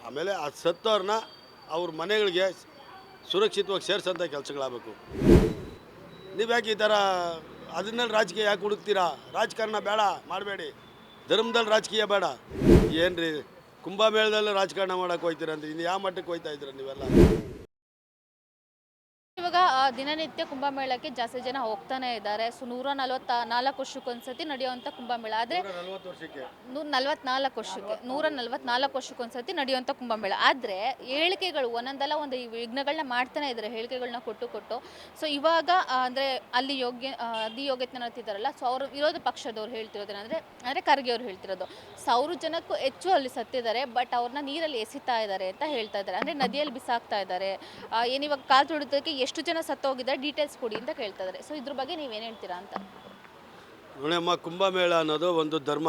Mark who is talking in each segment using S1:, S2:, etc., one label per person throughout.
S1: ಆಮೇಲೆ ಅದು ಸತ್ತವ್ರನ್ನ ಅವ್ರ ಮನೆಗಳಿಗೆ ಸುರಕ್ಷಿತವಾಗಿ ಸೇರಿಸೋಂಥ ಕೆಲಸಗಳಾಗಬೇಕು. ನೀವು ಯಾಕೆ ಈ ಥರ ಅದನ್ನಲ್ಲಿ ರಾಜಕೀಯ ಯಾಕೆ ಹುಡುಕ್ತೀರಾ? ರಾಜಕಾರಣ ಬೇಡ, ಮಾಡಬೇಡಿ. ಧರ್ಮದಲ್ಲಿ ರಾಜಕೀಯ ಬೇಡ. ಏನು ರೀ ಕುಂಭಮೇಳದಲ್ಲಿ ರಾಜಕಾರಣ ಮಾಡೋಕೆ ಹೋಗ್ತೀರ ಅಂತ ಇನ್ನು ಯಾವ ಮಟ್ಟಕ್ಕೆ ಹೋಗ್ತಾ ಇದ್ದೀರ ನೀವೆಲ್ಲ?
S2: ಇವಾಗ ದಿನನಿತ್ಯ ಕುಂಭಮೇಳಕ್ಕೆ ಜಾಸ್ತಿ ಜನ ಹೋಗ್ತಾನೆ ಇದ್ದಾರೆ. ಸೊ 144 ವರ್ಷಕ್ಕೊಂದ್ಸತಿ ನಡೆಯುವಂಥ ಕುಂಭಮೇಳ. ಆದರೆ
S1: 40 ವರ್ಷಕ್ಕೆ
S2: 144 ವರ್ಷಕ್ಕೊಂದ್ಸತಿ ನಡೆಯುವಂಥ ಕುಂಭಮೇಳ. ಆದರೆ ಹೇಳಿಕೆಗಳು ಒಂದೊಂದಲ್ಲ ಒಂದು ವಿಘ್ನಗಳನ್ನ ಮಾಡ್ತಾನೆ ಇದ್ದಾರೆ, ಹೇಳಿಕೆಗಳನ್ನ ಕೊಟ್ಟು. ಸೊ ಇವಾಗ ಅಂದರೆ ಅಲ್ಲಿ ಯೋಗ್ಯತೆ ಅಂತಿದ್ದಾರಲ್ಲ, ಸೊ ಅವರು ವಿರೋಧ ಪಕ್ಷದವ್ರು ಹೇಳ್ತಿರೋದೇನೆಂದರೆ ಖರ್ಗೆ ಅವ್ರು ಹೇಳ್ತಿರೋದು 1000 ಜನಕ್ಕೂ ಹೆಚ್ಚು ಅಲ್ಲಿ ಸತ್ತಿದ್ದಾರೆ, ಬಟ್ ಅವ್ರನ್ನ ನೀರಲ್ಲಿ ಎಸಿತಾ ಇದ್ದಾರೆ ಅಂತ ಹೇಳ್ತಾ ಇದ್ದಾರೆ. ಅಂದರೆ ನದಿಯಲ್ಲಿ ಬಿಸಾಕ್ತಾ ಇದ್ದಾರೆ. ಏನಿವಾಗ ಕಾಲು ತೊಳೆದಕ್ಕೆ ಎಷ್ಟು ಜನ ಸತ್ತೋಗಿದ್ದಾರೆ ಡೀಟೇಲ್ಸ್ ಕೊಡಿ ಅಂತ ಕೇಳ್ತಾ ಇದ್ದಾರೆ. ಸೊ ಇದ್ರ ಬಗ್ಗೆ ನೀವೇನು ಹೇಳ್ತೀರಾ ಅಂತ?
S1: ನೋಡಮ್ಮ, ಕುಂಭಮೇಳ ಅನ್ನೋದು ಒಂದು ಧರ್ಮ.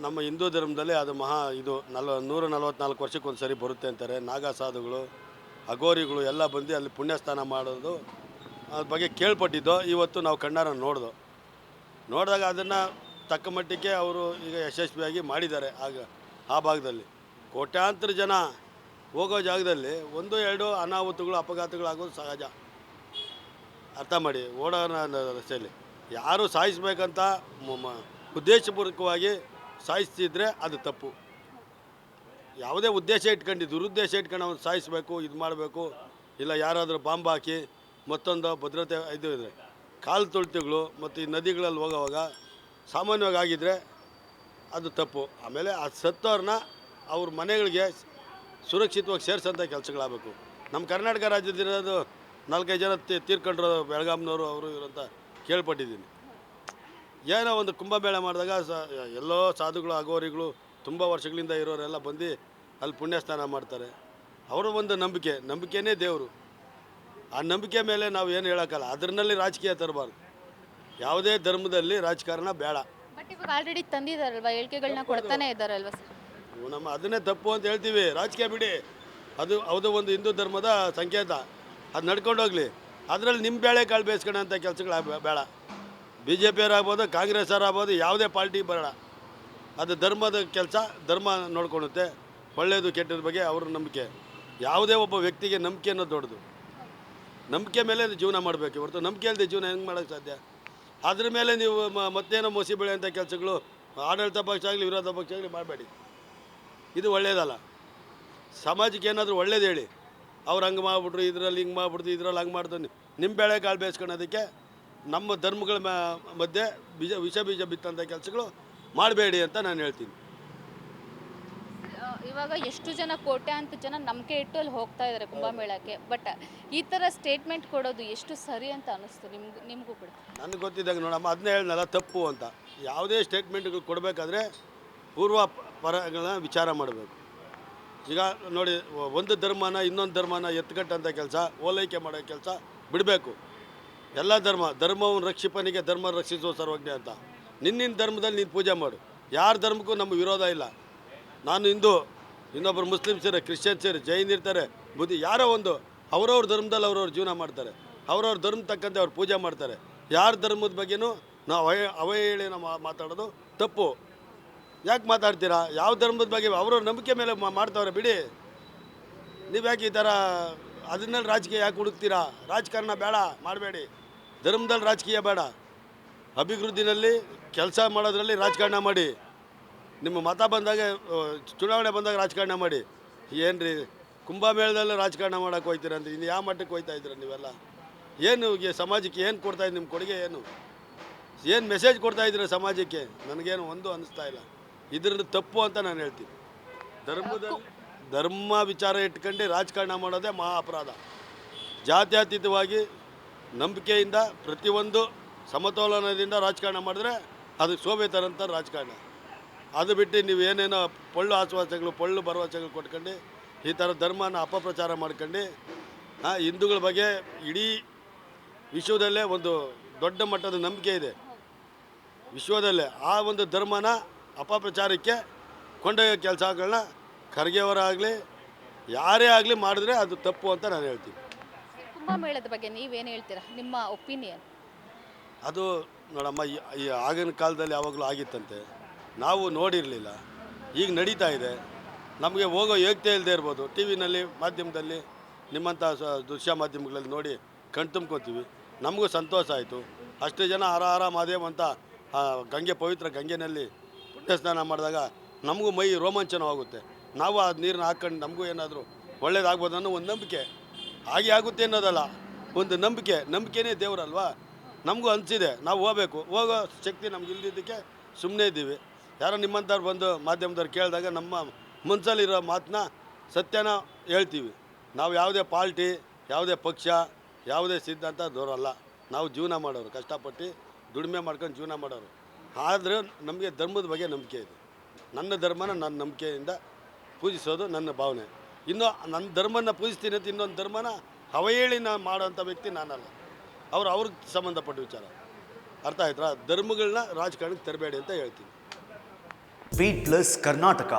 S1: ನಮ್ಮ ಹಿಂದೂ ಧರ್ಮದಲ್ಲಿ ಅದು ಇದು 144 ವರ್ಷಕ್ಕೊಂದು ಸರಿ ಬರುತ್ತೆ ಅಂತಾರೆ. ನಾಗಾ ಸಾಧುಗಳು, ಅಘೋರಿಗಳು ಎಲ್ಲ ಬಂದು ಅಲ್ಲಿ ಪುಣ್ಯಸ್ನಾನ ಮಾಡೋದು ಅದ್ರ ಬಗ್ಗೆ ಕೇಳ್ಪಟ್ಟಿದ್ದು. ಇವತ್ತು ನಾವು ಕಣ್ಣಾರ ನೋಡಿದಾಗ ಅದನ್ನು ತಕ್ಕ ಮಟ್ಟಿಗೆ ಅವರು ಈಗ ಯಶಸ್ವಿಯಾಗಿ ಮಾಡಿದ್ದಾರೆ. ಆ ಭಾಗದಲ್ಲಿ ಕೋಟ್ಯಾಂತರ ಜನ ಹೋಗೋ ಜಾಗದಲ್ಲಿ 1-2 ಅನಾಹುತಗಳು, ಅಪಘಾತಗಳಾಗೋದು ಸಹಜ. ಅರ್ಥ ಮಾಡಿ. ಓಡೋ ರಸ್ತೆಯಲ್ಲಿ ಯಾರು ಸಾಯಿಸ್ಬೇಕಂತ ಉದ್ದೇಶಪೂರ್ವಕವಾಗಿ ಸಾಯಿಸ್ತಿದ್ರೆ ಅದು ತಪ್ಪು. ಯಾವುದೇ ಉದ್ದೇಶ ಇಟ್ಕೊಂಡು ದುರುದ್ದೇಶ ಇಟ್ಕೊಂಡು ಅವನು ಸಾಯಿಸಬೇಕು, ಇದು ಮಾಡಬೇಕು, ಇಲ್ಲ ಯಾರಾದರೂ ಬಾಂಬ್ ಹಾಕಿ ಮತ್ತೊಂದು ಭದ್ರತೆ ಇದು ಇದೆ. ಕಾಲು ತುಳಿತಗಳು ಮತ್ತು ಈ ನದಿಗಳಲ್ಲಿ ಹೋಗೋವಾಗ ಸಾಮಾನ್ಯವಾಗಿ ಆಗಿದ್ದರೆ ಅದು ತಪ್ಪು. ಆಮೇಲೆ ಅದು ಸತ್ತವ್ರನ್ನ ಅವ್ರ ಮನೆಗಳಿಗೆ ಸುರಕ್ಷಿತವಾಗಿ ಸೇರಿಸೋಂಥ ಕೆಲಸಗಳಾಗಬೇಕು. ನಮ್ಮ ಕರ್ನಾಟಕ ರಾಜ್ಯದಿರೋದು 4-5 ಜನ ತೀರ್ಕೊಂಡ್ರು ಬೆಳಗಾಂನವರು ಅವರು ಇವರು ಅಂತ ಕೇಳ್ಪಟ್ಟಿದ್ದೀನಿ. ಏನೋ ಒಂದು ಕುಂಭಮೇಳ ಮಾಡಿದಾಗ ಎಲ್ಲೋ ಸಾಧುಗಳು, ಅಘೋರಿಗಳು, ತುಂಬ ವರ್ಷಗಳಿಂದ ಇರೋರೆಲ್ಲ ಬಂದು ಅಲ್ಲಿ ಪುಣ್ಯಸ್ನಾನ ಮಾಡ್ತಾರೆ. ಅವರ ಒಂದು ನಂಬಿಕೆನೇ ದೇವರು. ಆ ನಂಬಿಕೆ ಮೇಲೆ ನಾವು ಏನು ಹೇಳೋಕ್ಕಲ್ಲ. ಅದರಲ್ಲಿ ರಾಜಕೀಯ ತರಬಾರ್ದು. ಯಾವುದೇ ಧರ್ಮದಲ್ಲಿ ರಾಜಕಾರಣ ಬೇಡ.
S2: ಬಟ್ ಇವಾಗ ಆಲ್ರೆಡಿ ತಂದಿದ್ದಾರಲ್ವಾ, ಹೇಳಿಕೆಗಳನ್ನ ಕೊಡ್ತಾನೆ ಇದ್ದಾರಲ್ವಾ ಸರ್?
S1: ನಮ್ಮ ಅದನ್ನೇ ತಪ್ಪು ಅಂತ ಹೇಳ್ತೀವಿ. ರಾಜಕೀಯ ಬಿಡಿ, ಅದು ಒಂದು ಹಿಂದೂ ಧರ್ಮದ ಸಂಕೇತ. ಅದು ನಡ್ಕೊಂಡು ಹೋಗಲಿ. ಅದರಲ್ಲಿ ನಿಮ್ಮ ಬೇಳೆ ಕಾಳು ಬೇಯಿಸ್ಕೊಳ್ಳೋಂಥ ಕೆಲಸಗಳು ಬೇಡ. BJP ಅವರಾಗ್ಬೋದು, ಕಾಂಗ್ರೆಸ್ ಅವರಾಗ್ಬೋದು, ಯಾವುದೇ ಪಾರ್ಟಿ ಬೇಡ. ಅದು ಧರ್ಮದ ಕೆಲಸ. ಧರ್ಮ ನೋಡ್ಕೊಳುತ್ತೆ. ಒಳ್ಳೆಯದು ಕೆಟ್ಟದ ಬಗ್ಗೆ ಅವ್ರ ನಂಬಿಕೆ. ಯಾವುದೇ ಒಬ್ಬ ವ್ಯಕ್ತಿಗೆ ನಂಬಿಕೆ ಅನ್ನೋದು ದೊಡ್ಡದು. ನಂಬಿಕೆ ಮೇಲೆ ಜೀವನ ಮಾಡಬೇಕು. ಹೊರತು ನಂಬಿಕೆ ಇಲ್ಲದೆ ಜೀವನ ಹೆಂಗೆ ಮಾಡೋಕ್ಕೆ ಸಾಧ್ಯ? ಅದ್ರ ಮೇಲೆ ನೀವು ಮತ್ತೇನೋ ಮೋಸಿ ಬೆಳೆಯೋಂಥ ಕೆಲಸಗಳು ಆಡಳಿತ ಪಕ್ಷ ಆಗಲಿ ವಿರೋಧ ಪಕ್ಷ ಆಗಲಿ ಮಾಡಬೇಡಿ. ಇದು ಒಳ್ಳೆಯದಲ್ಲ. ಸಮಾಜಕ್ಕೆ ಏನಾದರೂ ಒಳ್ಳೇದು ಹೇಳಿ. ಅವ್ರು ಹಂಗೆ ಮಾಡಿಬಿಟ್ರು, ಇದರಲ್ಲಿ ಹಿಂಗೆ ಮಾಡಿಬಿಡ್ತು, ಇದರಲ್ಲಿ ಹಂಗೆ ಮಾಡ್ತಾನೆ. ನಿಮ್ಮ ಬೇಳೆ ಕಾಳು ಬೇಯಿಸ್ಕೊಳೋದಕ್ಕೆ ನಮ್ಮ ಧರ್ಮಗಳ ಮಧ್ಯೆ ವಿಷ ಬೀಜ ಬಿತ್ತಂಥ ಕೆಲಸಗಳು ಮಾಡಬೇಡಿ ಅಂತ ನಾನು ಹೇಳ್ತೀನಿ.
S2: ಇವಾಗ ಎಷ್ಟು ಜನ, ಕೋಟ್ಯಾಂತರ ಜನ ನಂಬಿಕೆ ಇಟ್ಟು ಅಲ್ಲಿ ಹೋಗ್ತಾ ಇದ್ದಾರೆ ಕುಂಭಮೇಳಕ್ಕೆ. ಬಟ್ ಈ ಥರ ಸ್ಟೇಟ್ಮೆಂಟ್ ಕೊಡೋದು ಎಷ್ಟು ಸರಿ ಅಂತ ಅನ್ನಿಸ್ತು ನಿಮಗೂ ಕೂಡ? ನನಗೆ
S1: ಗೊತ್ತಿದ್ದಾಗ ನೋಡಮ್ಮ, ಅದನ್ನೇ ಹೇಳಿದ್ನಲ್ಲ ತಪ್ಪು ಅಂತ. ಯಾವುದೇ ಸ್ಟೇಟ್ಮೆಂಟ್ಗಳು ಕೊಡಬೇಕಾದ್ರೆ ಪೂರ್ವಪರಗಳನ್ನ ವಿಚಾರ ಮಾಡಬೇಕು. ಈಗ ನೋಡಿ, ಒಂದು ಧರ್ಮನ ಇನ್ನೊಂದು ಧರ್ಮನ ಎತ್ತುಕಟ್ಟಂಥ ಕೆಲಸ, ಓಲೈಕೆ ಮಾಡೋ ಕೆಲಸ ಬಿಡಬೇಕು. ಎಲ್ಲ ಧರ್ಮವನ್ನು ರಕ್ಷಿಪನಿಗೆ ಧರ್ಮ ರಕ್ಷಿಸುವ ಸರ್ವಜ್ಞ ಅಂತ. ನಿನ್ನ ಧರ್ಮದಲ್ಲಿ ನೀನು ಪೂಜೆ ಮಾಡು. ಯಾರ ಧರ್ಮಕ್ಕೂ ನಮ್ಮ ವಿರೋಧ ಇಲ್ಲ. ನಾನು ಹಿಂದೂ, ಇನ್ನೊಬ್ಬರು ಮುಸ್ಲಿಮ್ಸ್ ಇರ್ತಾರೆ, ಕ್ರಿಶ್ಚಿಯನ್ಸ್ ಇರ್ತಾರೆ, ಜೈನ್ ಇರ್ತಾರೆ, ಬುದ್ಧಿ, ಯಾರೋ ಒಂದು ಅವ್ರವ್ರ ಧರ್ಮದಲ್ಲಿ ಅವ್ರವ್ರ ಜೀವನ ಮಾಡ್ತಾರೆ. ಅವ್ರವ್ರ ಧರ್ಮ ತಕ್ಕಂತೆ ಅವ್ರು ಪೂಜೆ ಮಾಡ್ತಾರೆ. ಯಾರ ಧರ್ಮದ ಬಗ್ಗೆನೂ ನಾವು ಅವಹೇಳನ ಮಾತಾಡೋದು ತಪ್ಪು. ಯಾಕೆ ಮಾತಾಡ್ತೀರಾ? ಯಾವ ಧರ್ಮದ ಬಗ್ಗೆ ಅವ್ರವ್ರ ನಂಬಿಕೆ ಮೇಲೆ ಮಾಡ್ತಾವ್ರೆ ಬಿಡಿ. ನೀವು ಯಾಕೆ ಈ ಥರ ಅದನ್ನಲ್ಲಿ ರಾಜಕೀಯ ಯಾಕೆ ಹುಡುಕ್ತೀರಾ? ರಾಜಕಾರಣ ಬೇಡ, ಮಾಡಬೇಡಿ. ಧರ್ಮದಲ್ಲಿ ರಾಜಕೀಯ ಬೇಡ. ಅಭಿವೃದ್ಧಿನಲ್ಲಿ ಕೆಲಸ ಮಾಡೋದ್ರಲ್ಲಿ ರಾಜಕಾರಣ ಮಾಡಿ. ನಿಮ್ಮ ಮತ ಬಂದಾಗ, ಚುನಾವಣೆ ಬಂದಾಗ ರಾಜಕಾರಣ ಮಾಡಿ. ಏನು ರೀ ಕುಂಭಮೇಳದಲ್ಲಿ ರಾಜಕಾರಣ ಮಾಡೋಕೆ ಹೋಗ್ತೀರ ಅಂತ ಇನ್ನು ಯಾವ ಮಟ್ಟಕ್ಕೆ ಹೋಗ್ತಾ ಇದ್ದೀರ ನೀವೆಲ್ಲ? ಏನು ಸಮಾಜಕ್ಕೆ ಏನು ಕೊಡ್ತಾಯಿದ್ದು? ನಿಮ್ಮ ಕೊಡುಗೆ ಏನು ಮೆಸೇಜ್ ಕೊಡ್ತಾಯಿದ್ದೀರ ಸಮಾಜಕ್ಕೆ? ನನಗೇನು ಒಂದು ಅನ್ನಿಸ್ತಾ ಇಲ್ಲ. ಇದರಿಂದ ತಪ್ಪು ಅಂತ ನಾನು ಹೇಳ್ತೀನಿ. ಧರ್ಮ ವಿಚಾರ ಇಟ್ಕೊಂಡು ರಾಜಕಾರಣ ಮಾಡೋದೇ ಮಹಾ ಅಪರಾಧ. ಜಾತ್ಯತೀತವಾಗಿ ನಂಬಿಕೆಯಿಂದ ಪ್ರತಿಯೊಂದು ಸಮತೋಲನದಿಂದ ರಾಜಕಾರಣ ಮಾಡಿದ್ರೆ ಅದಕ್ಕೆ ಶೋಭೆ ತರಂಥ ರಾಜಕಾರಣ. ಅದು ಬಿಟ್ಟು ನೀವು ಏನೇನೋ ಪೊಳ್ಳು ಭರವಸೆಗಳು ಕೊಟ್ಕೊಂಡು ಈ ಥರ ಧರ್ಮನ ಅಪಪ್ರಚಾರ ಮಾಡ್ಕೊಂಡು ಹಿಂದೂಗಳ ಬಗ್ಗೆ ಇಡೀ ವಿಶ್ವದಲ್ಲೇ ಒಂದು ದೊಡ್ಡ ಮಟ್ಟದ ನಂಬಿಕೆ ಇದೆ ವಿಶ್ವದಲ್ಲೇ. ಆ ಒಂದು ಧರ್ಮನ ಅಪಪ್ರಚಾರಕ್ಕೆ ಕೊಂಡೊಯ್ಯೋ ಕೆಲಸಗಳನ್ನ ಖರ್ಗೆಯವರಾಗಲಿ ಯಾರೇ ಆಗಲಿ ಮಾಡಿದ್ರೆ ಅದು ತಪ್ಪು ಅಂತ ನಾನು ಹೇಳ್ತೀನಿ.
S2: ಕುಂಭಮೇಳದ ಬಗ್ಗೆ ನೀವೇನು ಹೇಳ್ತೀರಾ, ನಿಮ್ಮ ಒಪಿನಿಯನ್?
S1: ಅದು ನೋಡಮ್ಮ, ಈ ಆಗಿನ ಕಾಲದಲ್ಲಿ ಯಾವಾಗಲೂ ಆಗಿತ್ತಂತೆ, ನಾವು ನೋಡಿರಲಿಲ್ಲ. ಈಗ ನಡೀತಾ ಇದೆ. ನಮಗೆ ಹೋಗೋ ಯೋಗ್ಯತೆ ಇಲ್ಲದೆ ಇರ್ಬೋದು. ಟಿ ವಿನಲ್ಲಿ ಮಾಧ್ಯಮದಲ್ಲಿ ನಿಮ್ಮಂಥ ದೃಶ್ಯ ಮಾಧ್ಯಮಗಳಲ್ಲಿ ನೋಡಿ ಕಣ್ತುಂಬ್ಕೊತೀವಿ, ನಮಗೂ ಸಂತೋಷ ಆಯಿತು. ಅಷ್ಟು ಜನ ಹರ ಹರ ಮಹಾದೇವ್ ಅಂತ ಗಂಗೆ ಪವಿತ್ರ ಗಂಗೆನಲ್ಲಿ ಪುಣ್ಯ ಸ್ನಾನ ಮಾಡಿದಾಗ ನಮಗೂ ಮೈ ರೋಮಾಂಚನವಾಗುತ್ತೆ. ನಾವು ಆ ನೀರನ್ನ ಹಾಕ್ಕೊಂಡು ನಮಗೂ ಏನಾದರೂ ಒಳ್ಳೇದಾಗ್ಬೋದು ಅನ್ನೋ ಒಂದು ನಂಬಿಕೆ. ಹಾಗೆ ಆಗುತ್ತೆ ಅನ್ನೋದಲ್ಲ, ಒಂದು ನಂಬಿಕೆನೇ ದೇವರಲ್ವಾ. ನಮಗೂ ಅನಿಸಿದೆ ನಾವು ಹೋಗಬೇಕು, ಹೋಗೋ ಶಕ್ತಿ ನಮ್ಗೆ ಇಲ್ದಿದ್ದಕ್ಕೆ ಸುಮ್ಮನೆ ಇದ್ದೀವಿ. ಯಾರೋ ನಿಮ್ಮಂಥವ್ರು ಬಂದು ಮಾಧ್ಯಮದವ್ರು ಕೇಳಿದಾಗ ನಮ್ಮ ಮನಸ್ಸಲ್ಲಿರೋ ಮಾತನ್ನ ಸತ್ಯನ ಹೇಳ್ತೀವಿ. ನಾವು ಯಾವುದೇ ಪಾರ್ಟಿ, ಯಾವುದೇ ಪಕ್ಷ, ಯಾವುದೇ ಸಿದ್ಧಾಂತ ದೂರಲ್ಲ. ನಾವು ಜೀವನ ಮಾಡೋರು, ಕಷ್ಟಪಟ್ಟು ದುಡಿಮೆ ಮಾಡ್ಕೊಂಡು ಜೀವನ ಮಾಡೋರು. ಆದರೆ ನಮಗೆ ಧರ್ಮದ ಬಗ್ಗೆ ನಂಬಿಕೆ ಇದೆ. ನನ್ನ ಧರ್ಮನ ನನ್ನ ನಂಬಿಕೆಯಿಂದ ಪೂಜಿಸೋದು ನನ್ನ ಭಾವನೆ. ಇನ್ನು ನನ್ನ ಧರ್ಮನ ಪೂಜಿಸ್ತೀನಿ ಅಂತ ಇನ್ನೊಂದು ಧರ್ಮನ ಅವಹೇಳನ ಮಾಡೋಂಥ ವ್ಯಕ್ತಿ ನಾನಲ್ಲ. ಅವ್ರಿಗೆ ಸಂಬಂಧಪಟ್ಟ ವಿಚಾರ. ಅರ್ಥ ಆಯ್ತಾ? ಧರ್ಮಗಳನ್ನ ರಾಜಕಾರಣಕ್ಕೆ ತರಬೇಡಿ ಅಂತ ಹೇಳ್ತೀನಿ.
S3: +, ಕರ್ನಾಟಕ.